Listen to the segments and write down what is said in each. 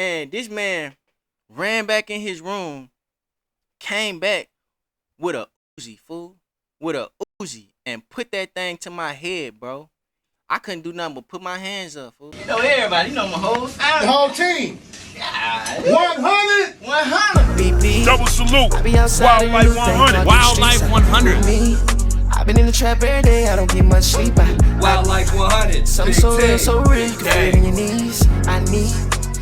And this man ran back in his room, came back with a Uzi, fool. With a Uzi and put that thing to my head, bro. I couldn't do nothing but put my hands up, fool. You know everybody, you know my whole family. The whole team. God. 100. 100. Double salute. Wildlife 100. Wildlife 100. I've been in the trap every day, I don't get much sleep. Wildlife 100. Something so real, so real, you can feel it in your knees. I need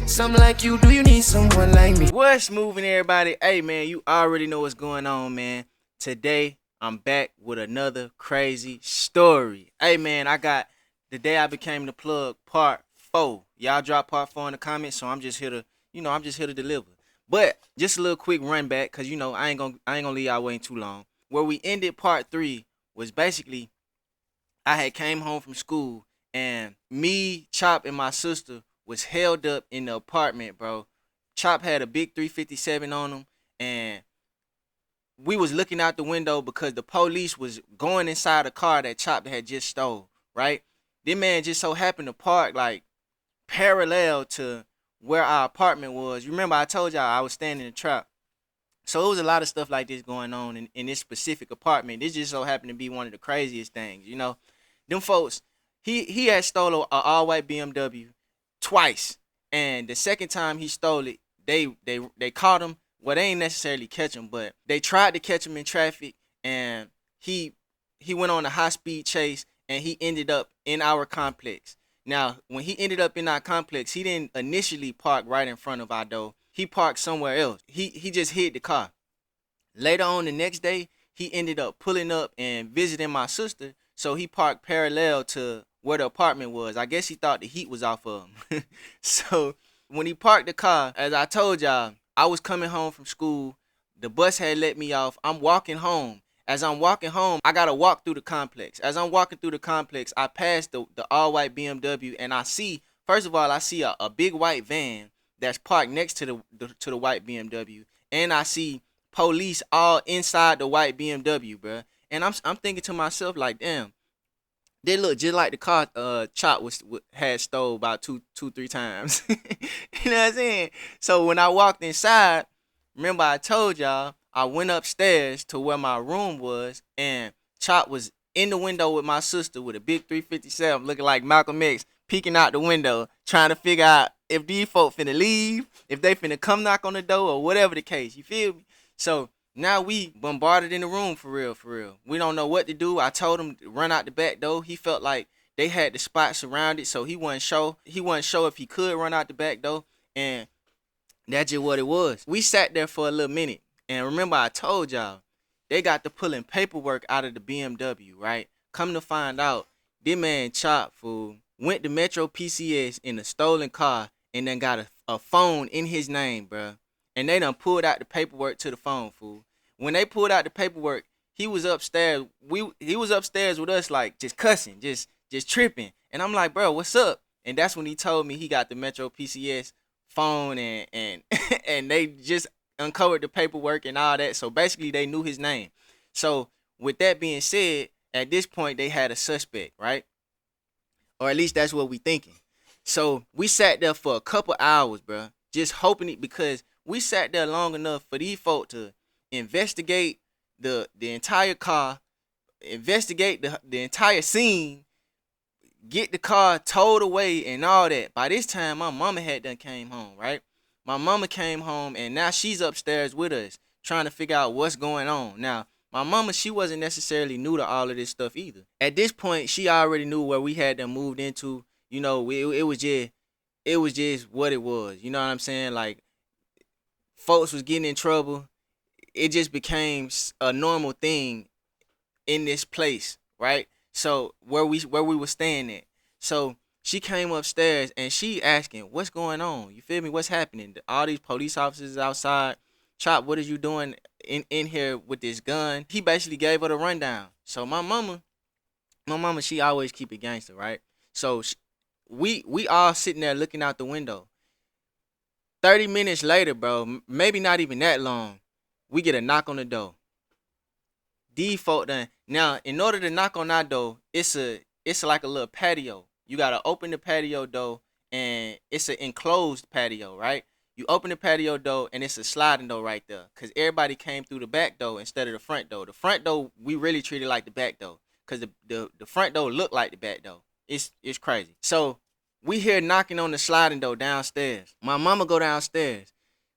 something like you, do you need someone like me? What's moving, everybody? Hey, man, you already know what's going on, man. Today, I'm back with another crazy story. Hey, man, I got The Day I Became the Plug Part 4. Y'all drop Part 4 in the comments, so I'm just here to, I'm just here to deliver. But just a little quick run back, cause I ain't gonna leave y'all waiting too long. Where we ended Part 3 was basically I had came home from school and me, Chop, and my sister was held up in the apartment, bro. Chop had a big 357 on him, and we was looking out the window because the police was going inside a car that Chop had just stole, right? This man just so happened to park like parallel to where our apartment was. You remember I told y'all I was standing in the trap. So it was a lot of stuff like this going on in this specific apartment. This just so happened to be one of the craziest things, Them folks, he had stole a all-white BMW twice. And the second time he stole it, they caught him. Well, they ain't necessarily catch him, but they tried to catch him in traffic, and he went on a high-speed chase, and he ended up in our complex. Now, when he ended up in our complex, he didn't initially park right in front of our door. He parked somewhere else. He just hid the car. Later on the next day, he ended up pulling up and visiting my sister, so he parked parallel to where the apartment was. I guess he thought the heat was off of him. So when he parked the car, as I told y'all, I was coming home from school. The bus had let me off. I'm walking home. As I'm walking home, I got to walk through the complex. As I'm walking through the complex, I pass the all-white BMW, and I see, first of all, I see a big white van that's parked next to the white BMW, and I see police all inside the white BMW, bruh. And I'm thinking to myself, like, damn, they look just like the car Chop had stole about two, 3 times. You know what I'm saying? So when I walked inside, remember I told y'all, I went upstairs to where my room was, and Chop was in the window with my sister with a big 357 looking like Malcolm X, peeking out the window, trying to figure out if these folk finna leave, if they finna come knock on the door, or whatever the case. You feel me? So now we bombarded in the room for real. We don't know what to do. I told him to run out the back door. He felt like they had the spot surrounded, so he wasn't sure if he could run out the back door, and that's just what it was. We sat there for a little minute, and remember I told y'all, they got to pulling paperwork out of the BMW, right? Come to find out, this man Chop, fool, went to Metro PCS in a stolen car and then got a phone in his name, bruh. And they done pulled out the paperwork to the phone, fool. When they pulled out the paperwork, he was upstairs. He was upstairs with us, like, just cussing, just tripping. And I'm like, bro, what's up? And that's when he told me he got the Metro PCS phone, and and they just uncovered the paperwork and all that. So basically, they knew his name. So with that being said, at this point, they had a suspect, right? Or at least that's what we thinking. So we sat there for a couple hours, bro, just hoping it, because we sat there long enough for these folk to investigate the entire car, investigate the entire scene, get the car towed away and all that. By this time, my mama had done came home, right? My mama came home, and now she's upstairs with us trying to figure out what's going on. Now, my mama, she wasn't necessarily new to all of this stuff either. At this point, she already knew where we had them moved into. It was just what it was. You know what I'm saying? Like, folks was getting in trouble. It just became a normal thing in this place, right? So where we were staying at. So she came upstairs and she asking, what's going on? You feel me? What's happening? All these police officers outside. Chop, what are you doing in here with this gun? He basically gave her the rundown. So my mama, she always keep it gangster, right? So we all sitting there looking out the window. 30 minutes later, bro, maybe not even that long, we get a knock on the door. Default done. Now, in order to knock on our door, it's like a little patio. You gotta open the patio door and it's an enclosed patio, right? You open the patio door and it's a sliding door right there, cause everybody came through the back door instead of the front door. The front door we really treated like the back door, cause the front door looked like the back door. It's crazy. So we hear knocking on the sliding door downstairs. My mama go downstairs.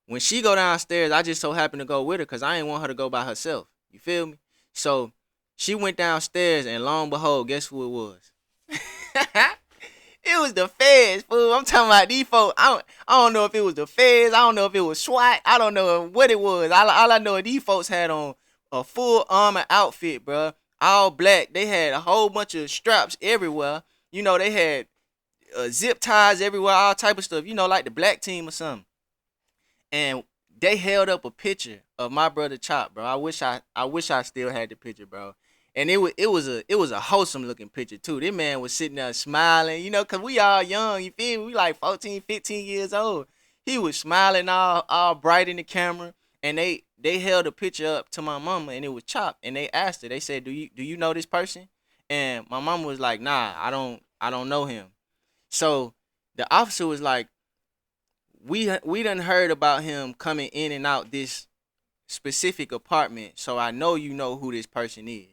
When she go downstairs, I just so happen to go with her because I ain't want her to go by herself. You feel me? So she went downstairs, and lo and behold, guess who it was? It was the feds, fool. I'm talking about these folks. I don't know if it was the feds. I don't know if it was SWAT. I don't know what it was. All I know is these folks had on a full armor outfit, bro. All black. They had a whole bunch of straps everywhere. You know, they had zip ties everywhere, all type of stuff. You know, like the black team or something. And they held up a picture of my brother Chop, bro. I wish I still had the picture, bro. And it was a wholesome looking picture too. This man was sitting there smiling, you know, cause we all young, you feel me? We like 14, 15 years old. He was smiling all bright in the camera, and they held a picture up to my mama, and it was Chop. And they asked her, they said, do you know this person? And my mama was like, nah, I don't know him. So the officer was like, we done heard about him coming in and out this specific apartment, so I know you know who this person is.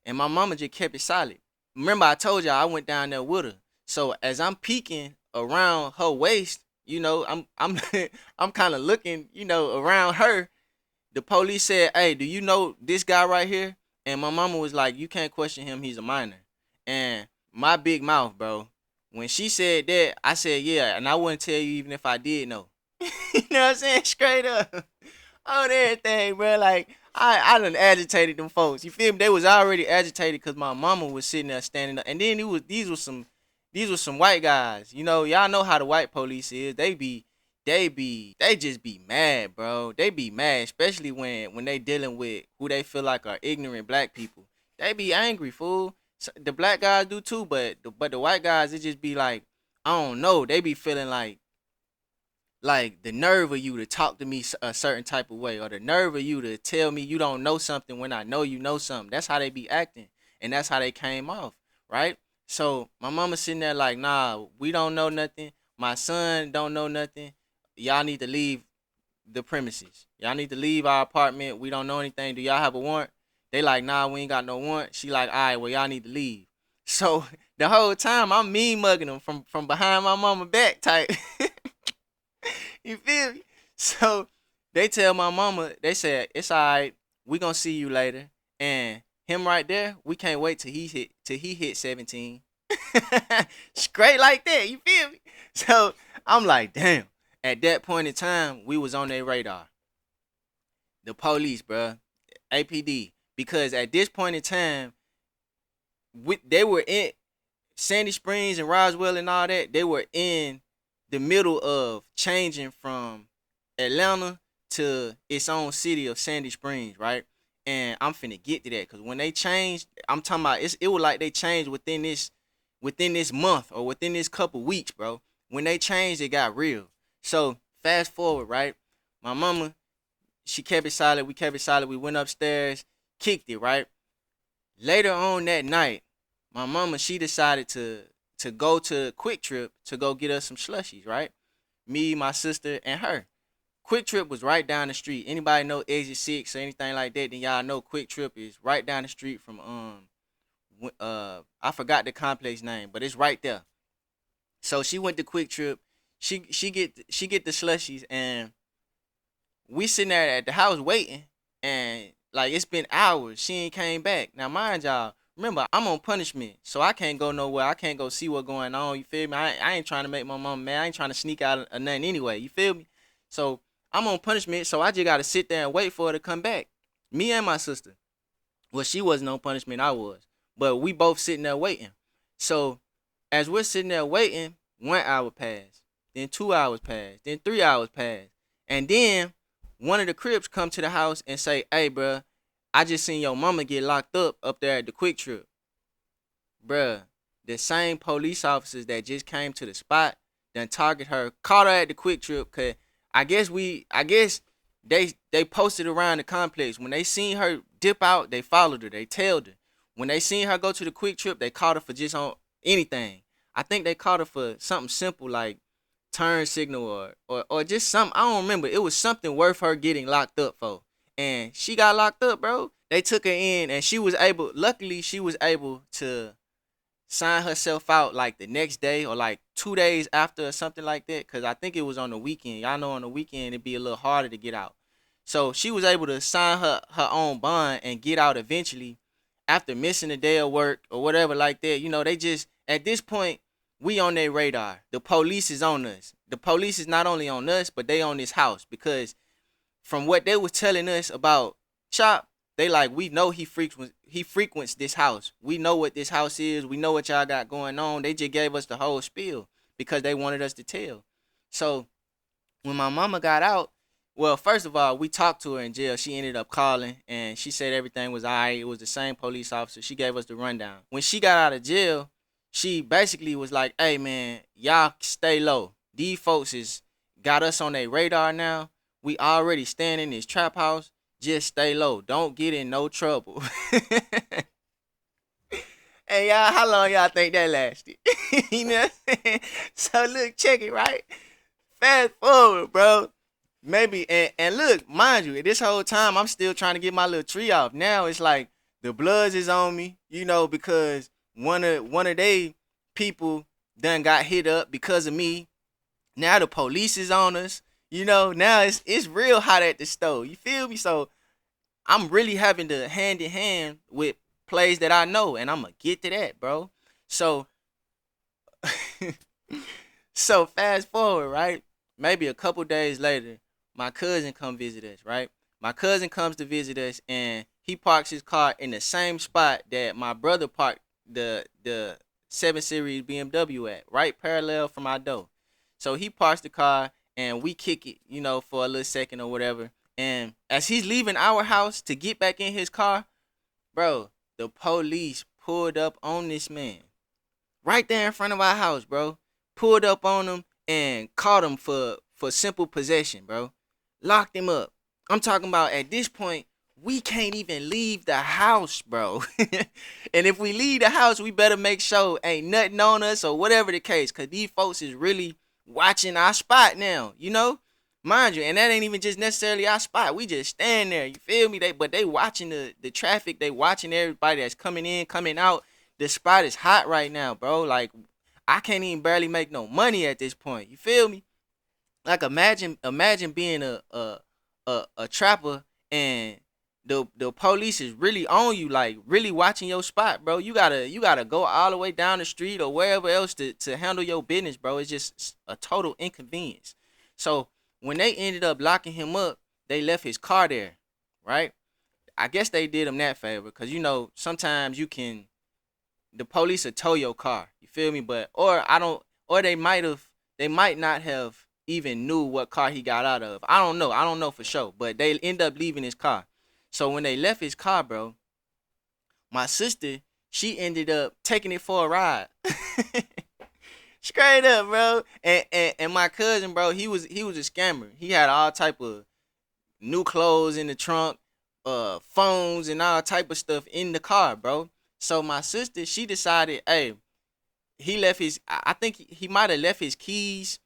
And my mama just kept it solid. Remember, I told y'all I went down there with her. So as I'm peeking around her waist, you know, I'm I'm kind of looking, you know, around her. The police said, "Hey, do you know this guy right here?" And my mama was like, "You can't question him. He's a minor." And my big mouth, bro. When she said that, I said, "Yeah," and I wouldn't tell you even if I did know. You know what I'm saying? Straight up on everything, bro. Like I done agitated them folks. You feel me? They was already agitated because my mama was sitting there standing up, and then these were some white guys. You know, y'all know how the white police is. They just be mad, bro. They be mad, especially when they dealing with who they feel like are ignorant black people. They be angry, fool. So, the black guys do too, but the white guys, it just be like, I don't know. They be feeling like the nerve of you to talk to me a certain type of way, or the nerve of you to tell me you don't know something when I know you know something. That's how they be acting, and that's how they came off, right? So my mama sitting there like, nah, we don't know nothing. My son don't know nothing. Y'all need to leave the premises. Y'all need to leave our apartment. We don't know anything. Do y'all have a warrant? They like, nah, we ain't got no warrant. She like, all right, well, y'all need to leave. So the whole time I'm mean mugging them from behind my mama back type. You feel me? So they tell my mama, they said, it's all right, we gonna see you later. And him right there, we can't wait till he hit 17. Straight like that, you feel me? So I'm like, damn. At that point in time, we was on their radar. The police, bruh. APD. Because at this point in time, they were in Sandy Springs and Roswell and all that. They were in the middle of changing from Atlanta to its own city of Sandy Springs, right? And I'm finna get to that, because when they changed, I'm talking about it was like they changed within this month or within this couple weeks, bro. When they changed, it got real. So fast forward, right? My mama, she kept it solid. We kept it solid. We went upstairs, kicked it, right? Later on that night, my mama, she decided to go to Quick Trip to go get us some slushies, right? Me, my sister, and her. Quick Trip was right down the street. Anybody know Exit 6 or anything like that, then y'all know Quick Trip is right down the street from I forgot the complex name, but it's right there. So she went to Quick Trip. She get the slushies, and we sitting there at the house waiting, and like it's been hours. She ain't came back. Now mind y'all, remember, I'm on punishment, so I can't go nowhere. I can't go see what's going on. You feel me? I ain't trying to make my mama mad. I ain't trying to sneak out of nothing anyway. You feel me? So I'm on punishment, so I just got to sit there and wait for her to come back. Me and my sister. Well, she wasn't on punishment. I was. But we both sitting there waiting. So as we're sitting there waiting, 1 hour passed. Then 2 hours passed. Then 3 hours passed. And then one of the Crips come to the house and say, hey, bruh, I just seen your mama get locked up there at the Quick Trip. Bruh, the same police officers that just came to the spot, then target her, caught her at the Quick Trip, cause I guess they posted around the complex. When they seen her dip out, they followed her, they tailed her. When they seen her go to the Quick Trip, they caught her for just on anything. I think they caught her for something simple like turn signal or just something. I don't remember. It was something worth her getting locked up for. And she got locked up, bro. They took her in and luckily she was able to sign herself out like the next day or like 2 days after or something like that. Cause I think it was on the weekend. Y'all know on the weekend it'd be a little harder to get out. So she was able to sign her own bond and get out eventually after missing a day of work or whatever like that. You know, they just at this point we on their radar. The police is on us. The police is not only on us, but they on this house because from what they was telling us about Chop, they like we know he frequents this house. We know what this house is. We know what y'all got going on. They just gave us the whole spiel because they wanted us to tell. So when my mama got out, well, first of all, we talked to her in jail. She ended up calling and she said everything was all right. It was the same police officer. She gave us the rundown. When she got out of jail, she basically was like, hey man, y'all stay low. These folks is got us on their radar now. We already stand in this trap house. Just stay low. Don't get in no trouble. Hey y'all, how long y'all think that lasted? You know what I'm saying? So look, check it, right? Fast forward, bro. Maybe and look, mind you, this whole time I'm still trying to get my little tree off. Now it's like the bloods is on me, you know, because one of they people done got hit up because of me. Now the police is on us. You know, now it's real hot at the stove. You feel me? So I'm really having to hand in hand with plays that I know, and I'm gonna get to that, bro. So so fast forward, right? Maybe a couple days later, my cousin come visit us, right? My cousin comes to visit us, and he parks his car in the same spot that my brother parked the 7 Series BMW at, right parallel from our door. So he parks the car, and we kick it, you know, for a little second or whatever. And as he's leaving our house to get back in his car, bro, the police pulled up on this man right there in front of our house, bro. Pulled up on him and caught him for simple possession, bro. Locked him up. I'm talking about at this point, we can't even leave the house, bro. And if we leave the house, we better make sure ain't nothing on us or whatever the case, because these folks is really watching our spot now, you know? Mind you, and that ain't even just necessarily our spot. We just stand there, you feel me? But they watching the traffic. They watching everybody that's coming in, coming out. The spot is hot right now, bro. Like, I can't even barely make no money at this point. You feel me? Like, imagine being a trapper and the police is really on you, like really watching your spot, bro. You gotta go all the way down the street or wherever else to handle your business, bro. It's just a total inconvenience. So when they ended up locking him up, they left his car there, right? I guess they did him that favor, because you know sometimes the police will tow your car. You feel me? Or they might not have even knew what car he got out of. I don't know for sure, but they end up leaving his car. So when they left his car, bro, my sister, she ended up taking it for a ride. Straight up, bro. And my cousin, bro, he was a scammer. He had all type of new clothes in the trunk, phones and all type of stuff in the car, bro. So my sister, she decided, hey, I think he might have left his keys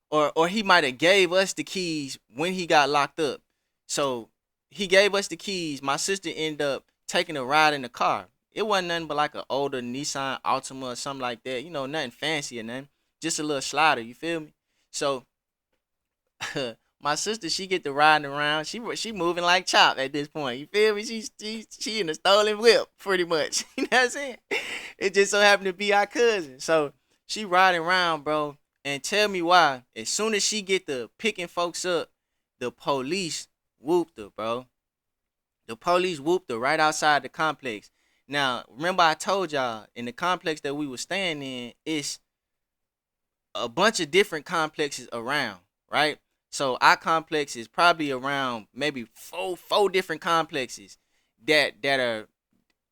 or he might have gave us the keys when he got locked up. So he gave us the keys. My sister ended up taking a ride in the car. It wasn't nothing but like an older Nissan Altima or something like that. You know, nothing fancy or nothing. Just a little slider, you feel me? So my sister, she get to riding around. She moving like Chop at this point. You feel me? She in a stolen whip, pretty much. You know what I'm saying? It just so happened to be our cousin. So she riding around, bro. And tell me why. As soon as she get to picking folks up, the police whooped her, bro. The police whooped her right outside the complex. Now, remember I told y'all, in the complex that we were staying in, it's a bunch of different complexes around, right? So our complex is probably around maybe four different complexes that are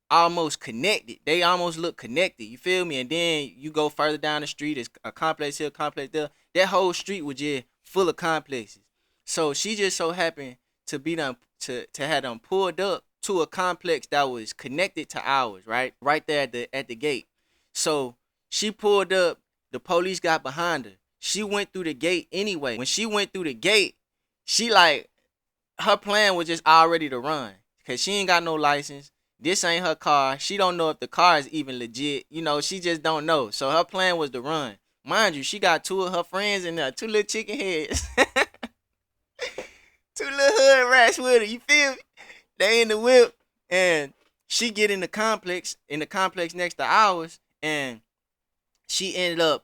almost connected. They almost look connected, you feel me? And then you go further down the street, it's a complex here, complex there. That whole street was just full of complexes. So she just so happened to be done to have them pulled up to a complex that was connected to ours, right there at the gate. So she pulled up the police got behind her. She went through the gate anyway. When she went through the gate, she like, her plan was just already to run. Cause she ain't got no license. This ain't her car. She don't know if the car is even legit. You know, she just don't know. So her plan was to run. Mind you, she got two of her friends in there, two little chicken heads. Two little hood rats with her, you feel me? They in the whip, and she get in the complex next to ours, and she ended up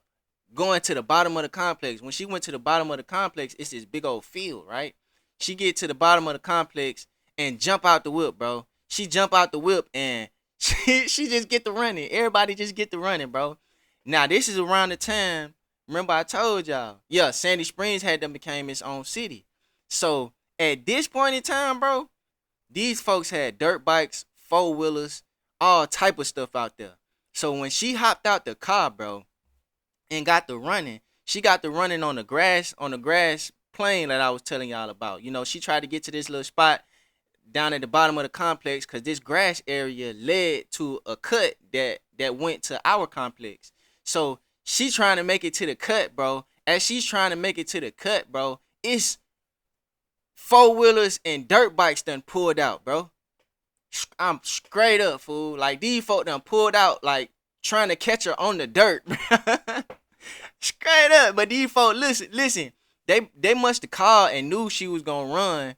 going to the bottom of the complex. When she went to the bottom of the complex, it's this big old field, right? She get to the bottom of the complex and jump out the whip, bro. She jump out the whip and she just get to running. Everybody just get to running, bro. Now, this is around the time, remember I told y'all, yeah, Sandy Springs had them became its own city. So, at this point in time, bro, these folks had dirt bikes, four-wheelers, all type of stuff out there. So, when she hopped out the car, bro, and got to running, she got to running on the grass plane that I was telling y'all about. You know, she tried to get to this little spot down at the bottom of the complex because this grass area led to a cut that went to our complex. So she trying to make it to the cut, bro. As she's trying to make it to the cut, bro, it's four-wheelers and dirt bikes done pulled out, bro. I'm straight up, fool. Like, these folk done pulled out, like, trying to catch her on the dirt. Straight up. But these folk, listen. They must have called and knew she was gonna run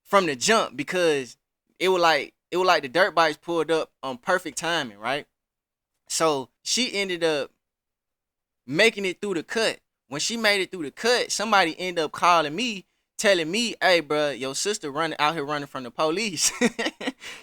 from the jump because it was like the dirt bikes pulled up on perfect timing, right? So she ended up making it through the cut. When she made it through the cut, somebody ended up calling me, telling me, "Hey, bro, your sister out here running from the police."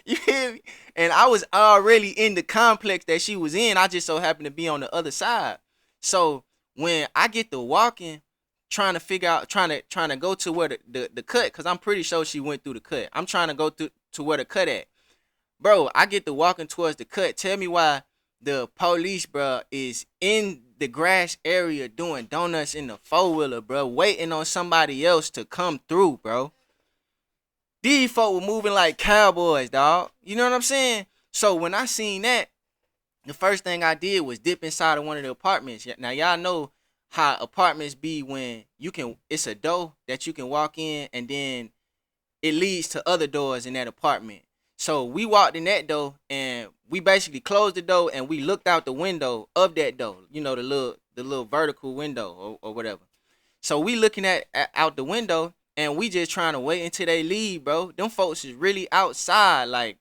You hear me? And I was already in the complex that she was in. I just so happened to be on the other side. So when I get to walking, trying to go to where the cut, because I'm pretty sure she went through the cut. I'm trying to go to where the cut at. Bro, I get to walking towards the cut. Tell me why the police, bro, is in the grass area doing donuts in the four-wheeler, bro, waiting on somebody else to come through, bro. These folk were moving like cowboys, dog. You know what I'm saying? So when I seen that, the first thing I did was dip inside of one of the apartments. Now, y'all know how apartments be when it's a door that you can walk in and then it leads to other doors in that apartment. So we walked in that door and we basically closed the door and we looked out the window of that door. You know, the little vertical window or whatever. So we looking out the window and we just trying to wait until they leave, bro. Them folks is really outside, like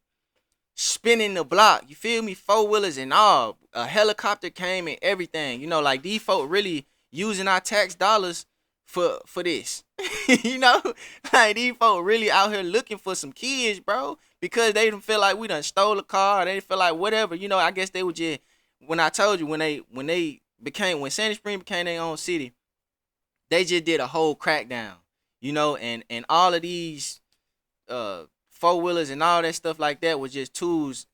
spinning the block. You feel me? Four-wheelers and all. A helicopter came and everything. You know, like these folks really using our tax dollars for this. You know, like these folks really out here looking for some kids, bro, because they didn't feel like we done stole a car. They didn't feel like whatever. You know, I guess they were just, when I told you, when Sandy Springs became their own city, they just did a whole crackdown, you know, and all of these four-wheelers and all that stuff like that was just tools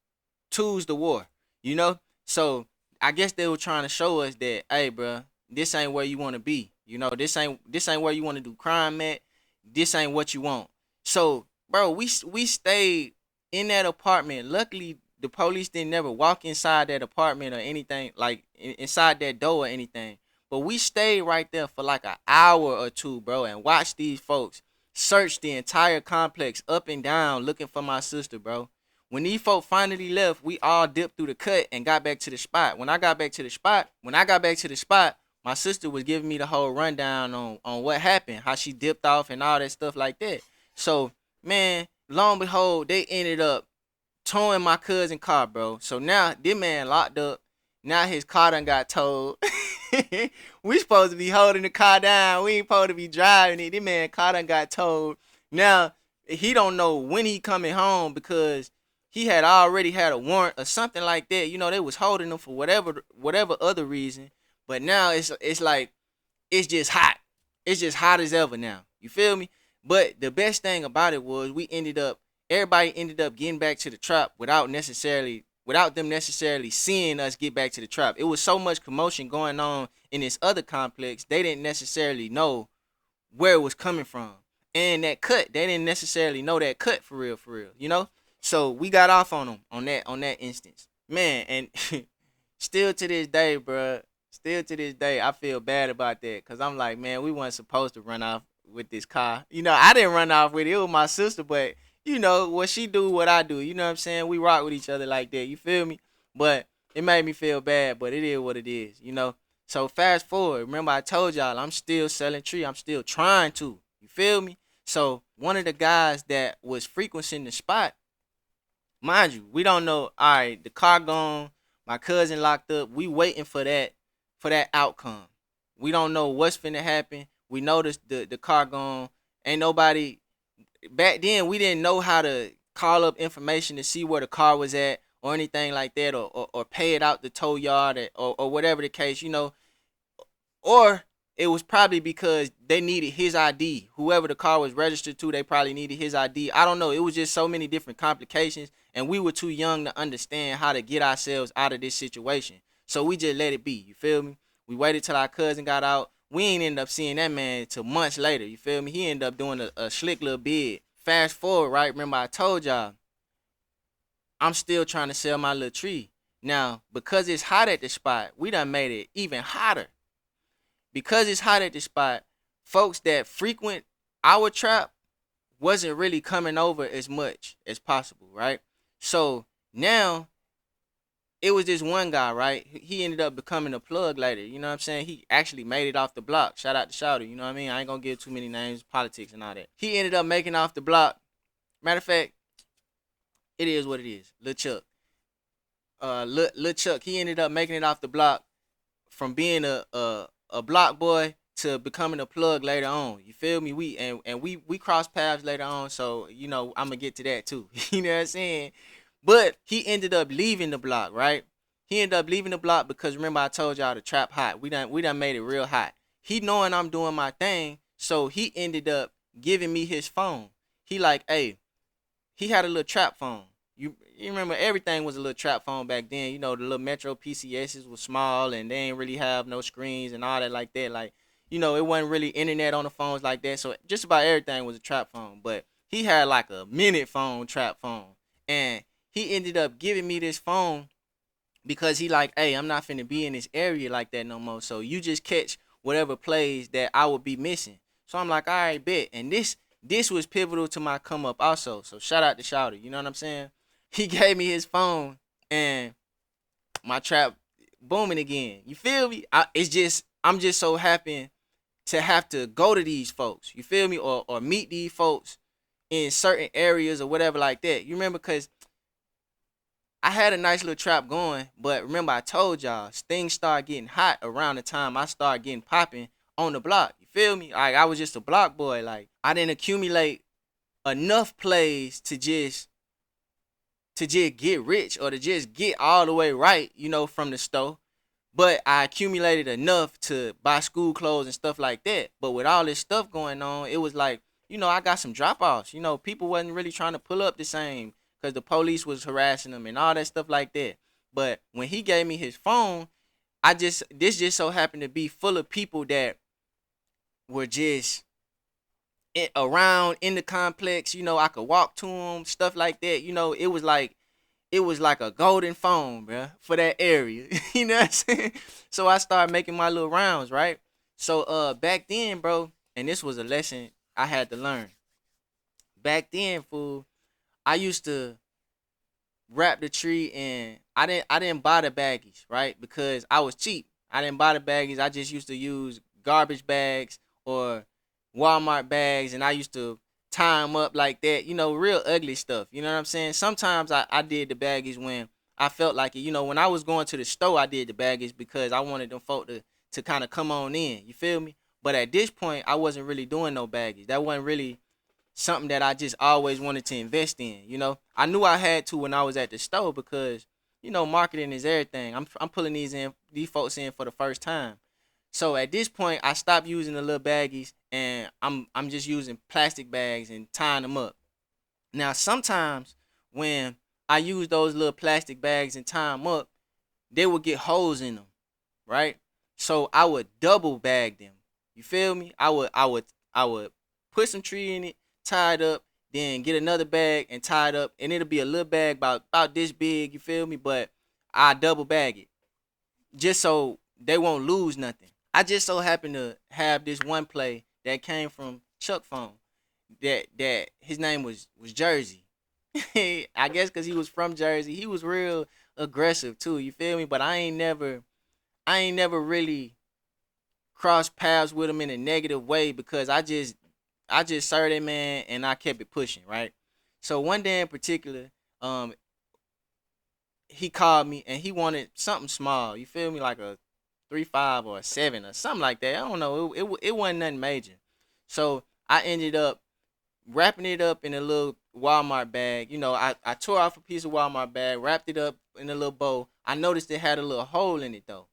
to war, you know. So I guess they were trying to show us that, hey, bro, this ain't where you want to be. You know, this ain't where you want to do crime at. This ain't what you want. So, bro, we stayed in that apartment. Luckily, the police didn't never walk inside that apartment or anything, like inside that door or anything. But we stayed right there for like an hour or two, bro, and watched these folks search the entire complex up and down looking for my sister, bro. When these folks finally left, we all dipped through the cut and got back to the spot. When I got back to the spot, my sister was giving me the whole rundown on what happened, how she dipped off and all that stuff like that. So, man, lo and behold, they ended up towing my cousin car, bro. So now this man locked up. Now his car done got towed. We supposed to be holding the car down. We ain't supposed to be driving it. This man car done got towed. Now, he don't know when he coming home because he had already had a warrant or something like that. You know, they was holding him for whatever other reason. But now it's like, it's just hot. It's just hot as ever now. You feel me? But the best thing about it was everybody ended up getting back to the trap without them necessarily seeing us get back to the trap. It was so much commotion going on in this other complex, they didn't necessarily know where it was coming from. And that cut, they didn't necessarily know that cut for real, you know? So we got off on them on that instance. Man, and still to this day, bruh, Still to this day, I feel bad about that because I'm like, man, we weren't supposed to run off with this car. I didn't run off with it. It was my sister, but what she do, what I do. You know what I'm saying? We rock with each other like that. You feel me? But it made me feel bad, but it is what it is. So fast forward. Remember, I told y'all I'm still selling tree. I'm still trying to. You feel me? So one of the guys that was frequenting the spot, mind you, we don't know. All right, the car gone. My cousin locked up. We waiting for that outcome. We don't know what's finna happen. We noticed the car gone. Ain't nobody back then. We didn't know how to call up information to see where the car was at or anything like that, or pay it out the tow yard, or whatever the case. Or it was probably because they needed his ID. Whoever the car was registered to, they probably needed his ID. I don't know. It was just so many different complications, and we were too young to understand how to get ourselves out of this situation. So we just let it be. You feel me? We waited till our cousin got out. We ain't end up seeing that man till months later. You feel me? He ended up doing a slick little bid. Fast forward, right? Remember I told y'all, I'm still trying to sell my little tree. Now, because it's hot at the spot, we done made it even hotter. Because it's hot at the spot, folks that frequent our trap wasn't really coming over as much as possible, right? So now it was this one guy, right? He ended up becoming a plug later. You know what I'm saying? He actually made it off the block. Shout out to Shouter. You know what I mean? I ain't gonna give too many names, politics and all that. He ended up making off the block. Matter of fact, it is what it is. Lil Chuck. Lil Chuck, he ended up making it off the block from being a block boy to becoming a plug later on. You feel me? We crossed paths later on, so I'm gonna get to that too. You know what I'm saying? But he ended up leaving the block, right? He ended up leaving the block because remember I told y'all the trap hot. We done made it real hot. He knowing I'm doing my thing, so he ended up giving me his phone. He like, hey, he had a little trap phone. You remember everything was a little trap phone back then. The little Metro PCSs was small and they ain't really have no screens and all that like that. Like, it wasn't really internet on the phones like that. So just about everything was a trap phone. But he had like a minute phone, trap phone. And he ended up giving me this phone because he like, hey, I'm not finna be in this area like that no more. So you just catch whatever plays that I would be missing. So I'm like, all right, bet. And this was pivotal to my come up also. So shout out to Shouter. You know what I'm saying? He gave me his phone and my trap booming again. You feel me? I'm just so happy to have to go to these folks. You feel me? Or meet these folks in certain areas or whatever like that. You remember? Because I had a nice little trap going, but remember I told y'all things started getting hot around the time I started getting popping on the block. You feel me? Like I was just a block boy. Like I didn't accumulate enough plays to just get rich or to just get all the way right, from the store. But I accumulated enough to buy school clothes and stuff like that. But with all this stuff going on, it was like, I got some drop-offs. People wasn't really trying to pull up the same because the police was harassing them and all that stuff like that. But when he gave me his phone, this just so happened to be full of people that were just around in the complex. I could walk to them, stuff like that. It was like a golden phone, bro, for that area. You know what I'm saying? So I started making my little rounds, right? So back then, bro, and this was a lesson I had to learn. Back then, fool, I used to wrap the tree and I didn't buy the baggies, right? Because I was cheap. I didn't buy the baggies. I just used to use garbage bags or Walmart bags, and I used to tie them up like that, real ugly stuff. You know what I'm saying? Sometimes I did the baggies when I felt like it. When I was going to the store, I did the baggies because I wanted them folk to kind of come on in. You feel me? But at this point, I wasn't really doing no baggies. That wasn't really something that I just always wanted to invest in. I knew I had to when I was at the store because, marketing is everything. I'm pulling these folks in for the first time. So at this point, I stopped using the little baggies and I'm just using plastic bags and tying them up. Now, sometimes when I use those little plastic bags and tie them up, they would get holes in them, right? So I would double bag them. You feel me? I would put some tree in it, tie it up, then get another bag and tie it up, and it'll be a little bag about this big. You feel me? But I double bag it just so they won't lose nothing. I just so happen to have this one play that came from Chuck phone. That his name was Jersey. I guess because he was from Jersey, he was real aggressive too. You feel me? But I ain't never really crossed paths with him in a negative way because I just served that man and I kept it pushing, right? So one day in particular, um, he called me and he wanted something small. You feel me? Like a 3.5 or a 7 or something like that. I don't know. It wasn't nothing major. So I ended up wrapping it up in a little Walmart bag. I tore off a piece of Walmart bag, wrapped it up in a little bow. I noticed it had a little hole in it though.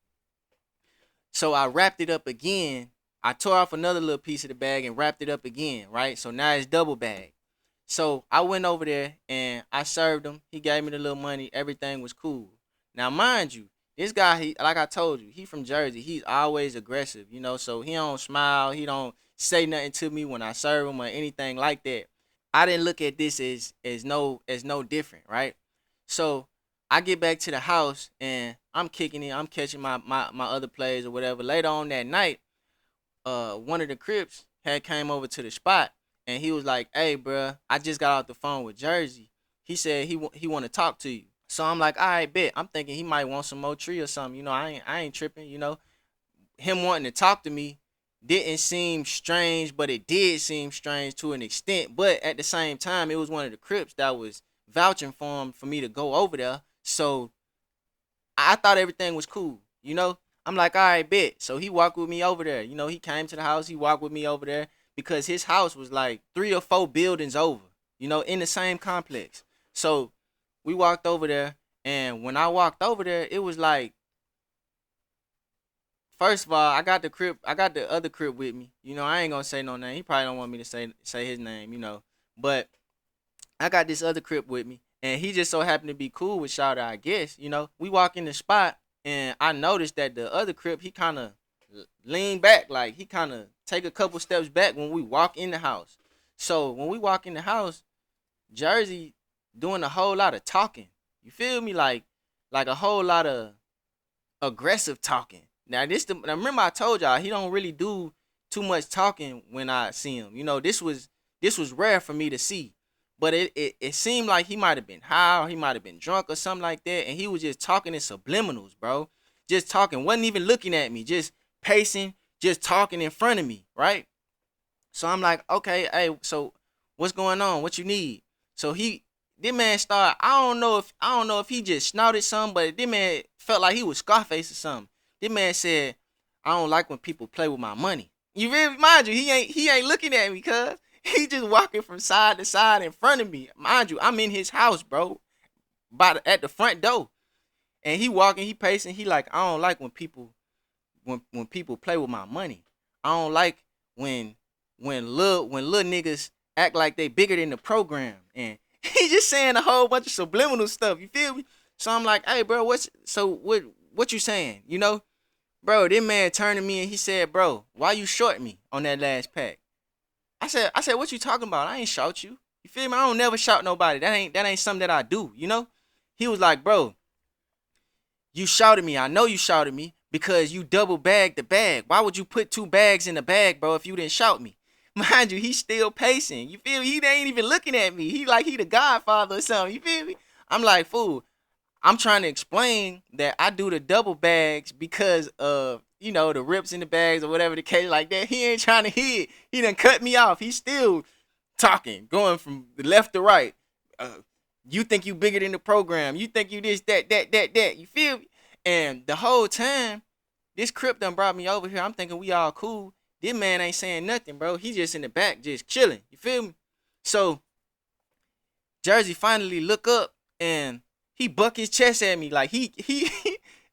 So I wrapped it up again. I tore off another little piece of the bag and wrapped it up again, right? So now it's double bag. So I went over there and I served him. He gave me the little money. Everything was cool. Now, mind you, this guy, like I told you, he from Jersey. He's always aggressive, so he don't smile. He don't say nothing to me when I serve him or anything like that. I didn't look at this as no different, right? So I get back to the house and I'm kicking it. I'm catching my other plays or whatever. Later on that night, one of the Crips had came over to the spot and he was like, "Hey, bruh, I just got off the phone with Jersey. He said he want to talk to you." So I'm like, "All right, bet." I'm thinking he might want some more tree or something. I ain't tripping. Him wanting to talk to me didn't seem strange, but it did seem strange to an extent. But at the same time, it was one of the Crips that was vouching for him for me to go over there. So I thought everything was cool. I'm like, all right, bet. So he walked with me over there. He came to the house. He walked with me over there because his house was like 3 or 4 buildings over, in the same complex. So we walked over there. And when I walked over there, it was like, first of all, I got the other Crip with me. I ain't gonna say no name. He probably don't want me to say his name. But I got this other Crip with me. And he just so happened to be cool with Shawty, I guess. We walk in the spot and I noticed that the other Crip, he kind of leaned back. Like, he kind of take a couple steps back when we walk in the house. So, when we walk in the house, Jersey doing a whole lot of talking. You feel me? Like a whole lot of aggressive talking. Now, remember I told y'all, he don't really do too much talking when I see him. This was rare for me to see. But it seemed like he might have been high or he might have been drunk or something like that. And he was just talking in subliminals, bro. Just talking. Wasn't even looking at me. Just pacing. Just talking in front of me, right? So I'm like, okay, hey, so what's going on? What you need? So this man started, I don't know if he just snouted something, but this man felt like he was Scarface or something. This man said, "I don't like when people play with my money." You really, mind you, he ain't looking at me, cuz. He just walking from side to side in front of me. Mind you, I'm in his house, bro. At the front door. And he walking, he pacing, he like, "I don't like when people play with my money. I don't like when little niggas act like they bigger than the program." And he just saying a whole bunch of subliminal stuff. You feel me? So I'm like, "Hey, bro, what you saying?" Bro, this man turned to me and he said, "Bro, why you short me on that last pack?" I said, "What you talking about? I ain't shout you. You feel me? I don't never shout nobody. That ain't something that I do, He was like, "Bro, you shouted me. I know you shouted me because you double bagged the bag. Why would you put 2 bags in the bag, bro, if you didn't shout me?" Mind you, he's still pacing. You feel me? He ain't even looking at me. He like he the Godfather or something. You feel me? I'm like, fool, I'm trying to explain that I do the double bags because of, the rips in the bags or whatever the case like that. He ain't trying to hear it. He done cut me off. He's still talking, going from the left to right. You think you bigger than the program. You think you this, that. You feel me? And the whole time, this Crip done brought me over here. I'm thinking we all cool. This man ain't saying nothing, bro. He just in the back, just chilling. You feel me? So, Jersey finally look up and he buck his chest at me like he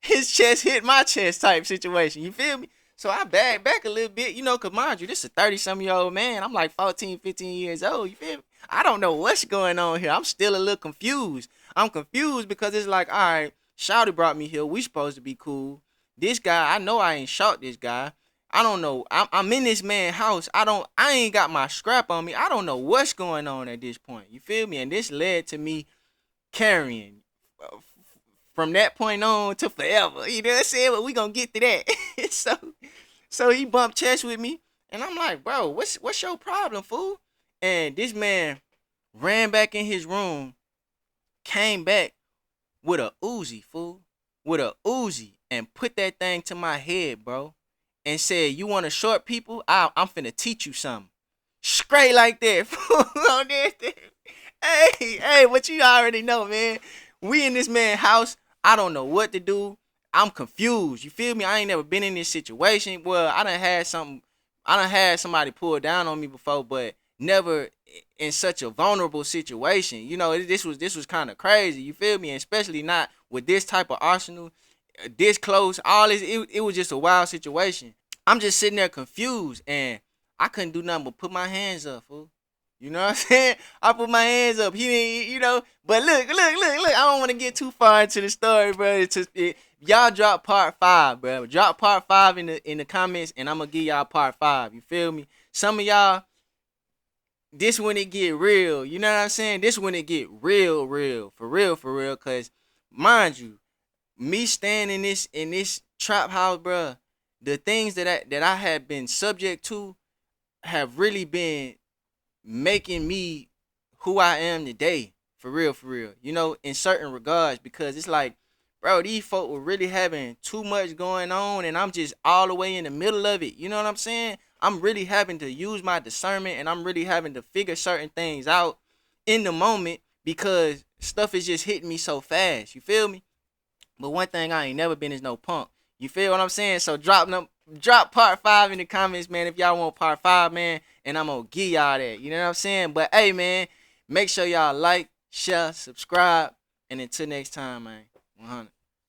his chest hit my chest type situation. You feel me? So I back a little bit, because mind you, this is a 30-some-year-old man. I'm like 14, 15 years old. You feel me? I don't know what's going on here. I'm still a little confused. I'm confused because it's like, all right, Shawty brought me here. We supposed to be cool. This guy, I know I ain't shot this guy. I don't know. I'm in this man's house. I ain't got my scrap on me. I don't know what's going on at this point. You feel me? And this led to me carrying from that point on to forever. You know what I'm saying? But we gonna get to that. So he bumped chest with me, and I'm like, bro, what's your problem, fool? And this man ran back in his room, came back with a Uzi, fool, with a Uzi, and put that thing to my head, bro, and said, "You want to short people? I'm finna teach you something." Straight like that, fool. On that thing. Hey, but you already know, man. We in this man's house. I don't know what to do. I'm confused. You feel me? I ain't never been in this situation. Well, I done had somebody pull down on me before, but never in such a vulnerable situation. You know, this was kind of crazy. You feel me? And especially not with this type of arsenal, this close. All this, it was just a wild situation. I'm just sitting there confused, and I couldn't do nothing but put my hands up, fool. You know what I'm saying? I put my hands up. He didn't, you know. But look. I don't want to get too far into the story, bro. Y'all drop part 5, bro. Drop part 5 in the comments, and I'm gonna give y'all part 5. You feel me? Some of y'all, this when it get real. You know what I'm saying? This when it get real, for real. Cause mind you, me staying in this trap house, bro. The things that I have been subject to have really been making me who I am today. For real. You know, in certain regards, because it's like, bro, these folk were really having too much going on, and I'm just all the way in the middle of it. You know what I'm saying? I'm really having to use my discernment, and I'm really having to figure certain things out in the moment because stuff is just hitting me so fast. You feel me? But one thing I ain't never been is no punk. You feel what I'm saying? So drop part 5 in the comments, man, if y'all want part 5, man, and I'm gonna give y'all that. You know what I'm saying? But hey, man, make sure y'all like, share, subscribe, and until next time, man. 100.